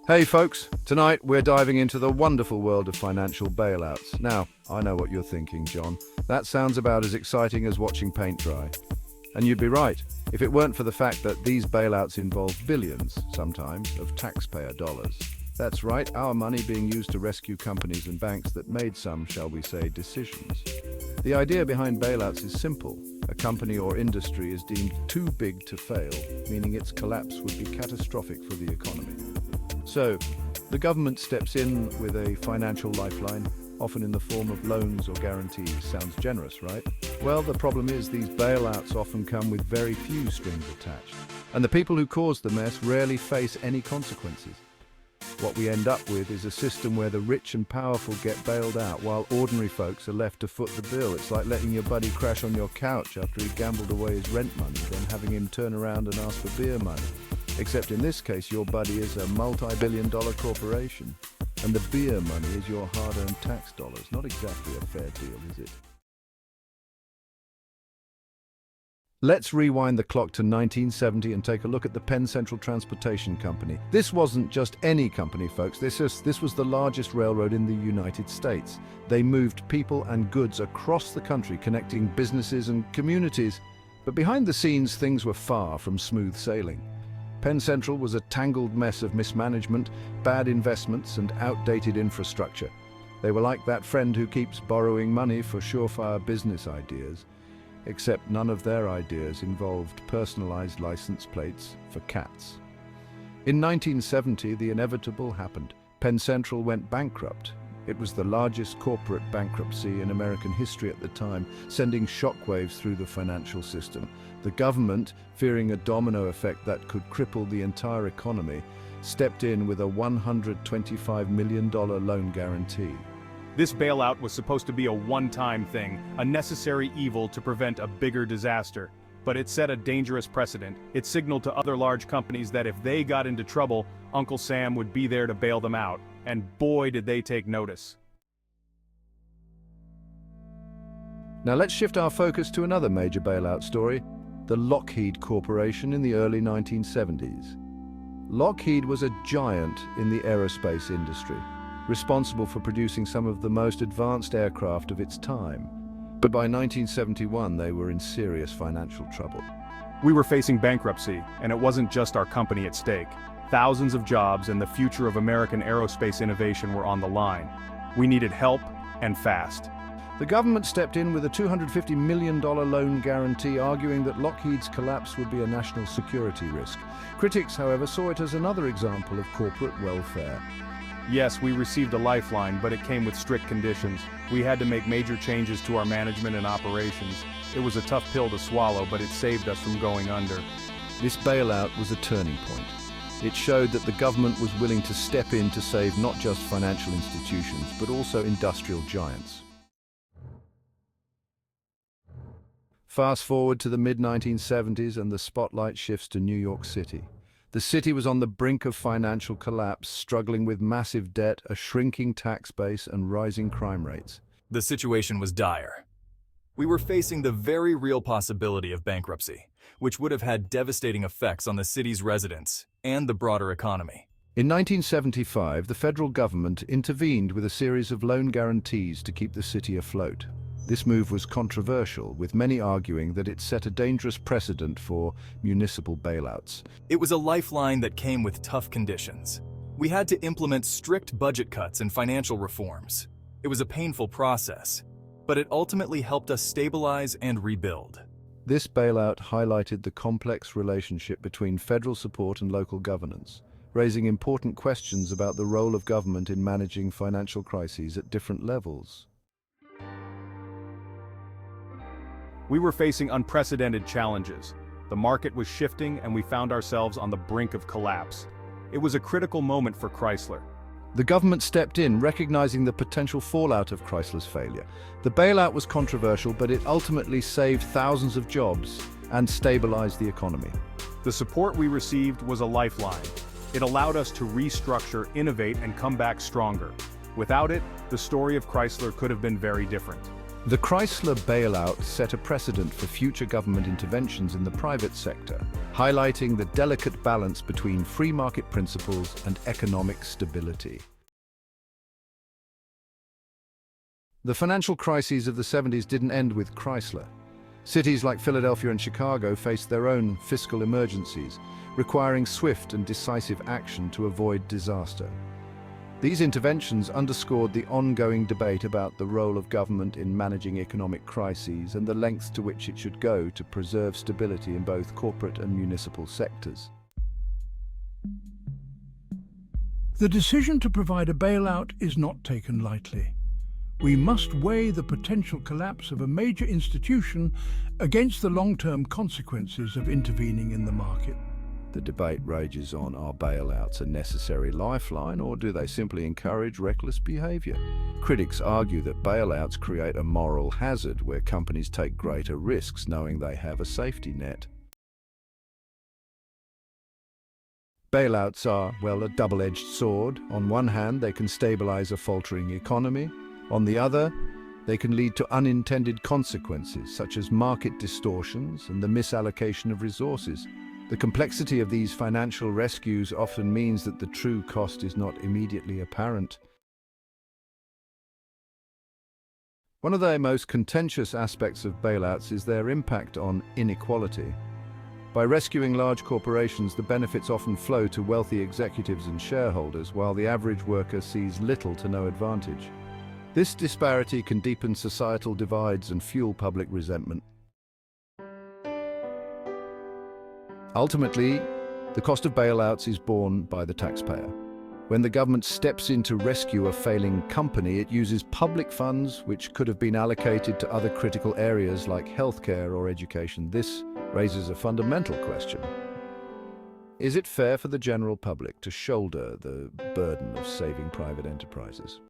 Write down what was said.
Hey folks, tonight we're diving into the wonderful world of financial bailouts. Now, I know what you're thinking, John. That sounds about as exciting as watching paint dry. And you'd be right, if it weren't for the fact that these bailouts involve billions, sometimes, of taxpayer dollars. That's right, our money being used to rescue companies and banks that made some, shall we say, decisions. The idea behind bailouts is simple. A company or industry is deemed too big to fail, meaning its collapse would be catastrophic for the economy. So, the government steps in with a financial lifeline, often in the form of loans or guarantees. Sounds generous, right? Well, the problem is these bailouts often come with very few strings attached, and the people who cause the mess rarely face any consequences. What we end up with is a system where the rich and powerful get bailed out while ordinary folks are left to foot the bill. It's like letting your buddy crash on your couch after he gambled away his rent money, then having him turn around and ask for beer money. Except in this case, your buddy is a multi-billion-dollar corporation, and the beer money is your hard-earned tax dollars. Not exactly a fair deal, is it? Let's rewind the clock to 1970 and take a look at the Penn Central Transportation Company. This wasn't just any company, folks. This was the largest railroad in the United States. They moved people and goods across the country, connecting businesses and communities. But behind the scenes, things were far from smooth sailing. Penn Central was a tangled mess of mismanagement, bad investments, and outdated infrastructure. They were like that friend who keeps borrowing money for surefire business ideas. Except none of their ideas involved personalized license plates for cats. In 1970, the inevitable happened. Penn Central went bankrupt. It was the largest corporate bankruptcy in American history at the time, sending shockwaves through the financial system. The government, fearing a domino effect that could cripple the entire economy, stepped in with a $125 million loan guarantee. This bailout was supposed to be a one-time thing, a necessary evil to prevent a bigger disaster. But it set a dangerous precedent. It signaled to other large companies that if they got into trouble, Uncle Sam would be there to bail them out. And boy, did they take notice. Now let's shift our focus to another major bailout story, the Lockheed Corporation in the early 1970s. Lockheed was a giant in the aerospace industry, responsible for producing some of the most advanced aircraft of its time. But by 1971, they were in serious financial trouble. We were facing bankruptcy, and it wasn't just our company at stake. Thousands of jobs and the future of American aerospace innovation were on the line. We needed help, and fast. The government stepped in with a $250 million loan guarantee, arguing that Lockheed's collapse would be a national security risk. Critics, however, saw it as another example of corporate welfare. Yes, we received a lifeline, but it came with strict conditions. We had to make major changes to our management and operations. It was a tough pill to swallow, but it saved us from going under. This bailout was a turning point. It showed that the government was willing to step in to save not just financial institutions, but also industrial giants. Fast forward to the mid-1970s and the spotlight shifts to New York City. The city was on the brink of financial collapse, struggling with massive debt, a shrinking tax base, and rising crime rates. The situation was dire. We were facing the very real possibility of bankruptcy, which would have had devastating effects on the city's residents and the broader economy. In 1975, the federal government intervened with a series of loan guarantees to keep the city afloat. This move was controversial, with many arguing that it set a dangerous precedent for municipal bailouts. It was a lifeline that came with tough conditions. We had to implement strict budget cuts and financial reforms. It was a painful process, but it ultimately helped us stabilize and rebuild. This bailout highlighted the complex relationship between federal support and local governance, raising important questions about the role of government in managing financial crises at different levels. We were facing unprecedented challenges. The market was shifting, and we found ourselves on the brink of collapse. It was a critical moment for Chrysler. The government stepped in, recognizing the potential fallout of Chrysler's failure. The bailout was controversial, but it ultimately saved thousands of jobs and stabilized the economy. The support we received was a lifeline. It allowed us to restructure, innovate, and come back stronger. Without it, the story of Chrysler could have been very different. The Chrysler bailout set a precedent for future government interventions in the private sector, highlighting the delicate balance between free market principles and economic stability. The financial crises of the 70s didn't end with Chrysler. Cities like Philadelphia and Chicago faced their own fiscal emergencies, requiring swift and decisive action to avoid disaster. These interventions underscored the ongoing debate about the role of government in managing economic crises and the lengths to which it should go to preserve stability in both corporate and municipal sectors. The decision to provide a bailout is not taken lightly. We must weigh the potential collapse of a major institution against the long-term consequences of intervening in the market. The debate rages on, are bailouts a necessary lifeline, or do they simply encourage reckless behavior? Critics argue that bailouts create a moral hazard where companies take greater risks knowing they have a safety net. Bailouts are, well, a double-edged sword. On one hand, they can stabilize a faltering economy. On the other, they can lead to unintended consequences, such as market distortions and the misallocation of resources. The complexity of these financial rescues often means that the true cost is not immediately apparent. One of the most contentious aspects of bailouts is their impact on inequality. By rescuing large corporations, the benefits often flow to wealthy executives and shareholders, while the average worker sees little to no advantage. This disparity can deepen societal divides and fuel public resentment. Ultimately, the cost of bailouts is borne by the taxpayer. When the government steps in to rescue a failing company, it uses public funds which could have been allocated to other critical areas like healthcare or education. This raises a fundamental question. Is it fair for the general public to shoulder the burden of saving private enterprises?